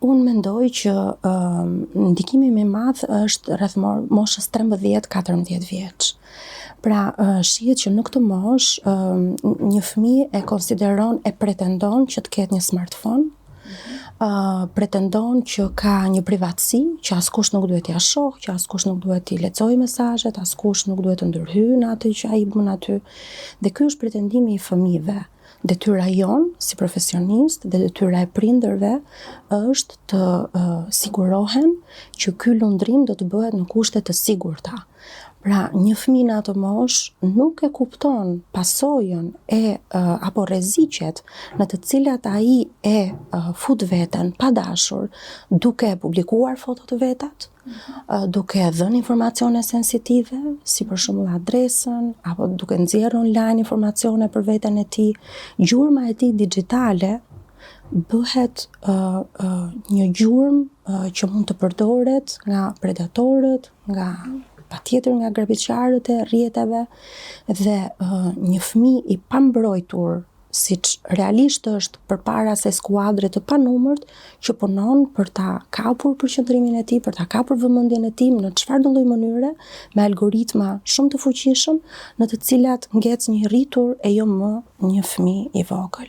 Unë mendoj që ndikimi më i madh është rreth moshës 13-14 vjeç. Pra, shihet që në këtë moshë një fëmijë e konsideron, e pretendon që të ketë një smartphone, pretendon që ka një privatësi, që askush nuk duhet t'ia shohë, që askush nuk duhet t'i lexojë mesazhet, askush nuk duhet të ndërhyjë në atë që ai bën aty. Dhe ky është pretendimi i fëmijëve. Detyra jon si profesionist dhe detyra e prindërve është të sigurohen që ky lundrim do të bëhet në kushte të sigurta. Pra, një fëmijë në atë moshë nuk e kupton pasojën apo rreziqet në të cilat ai e fut veten pa dashur, duke publikuar fotot e vetat, duke dhënë informacione sensitive, si për shembull adresën, apo duke nxjerrë online informacione për veten e tij. Gjurma e tij digjitale bëhet një gjurmë që mund të përdoret nga predatorët, patjetër nga grabitçarët e rrjeteve, dhe një fëmijë i pambrojtur, siç realisht është përpara se skuadre të panumërt që punon për ta kapur përqendrimin e tij, për ta kapur vëmendjen e tij në çfarëdo lloj mënyre, me algoritma shumë të fuqishëm, në të cilat ngec një rritur e jo më një fëmijë i vogël.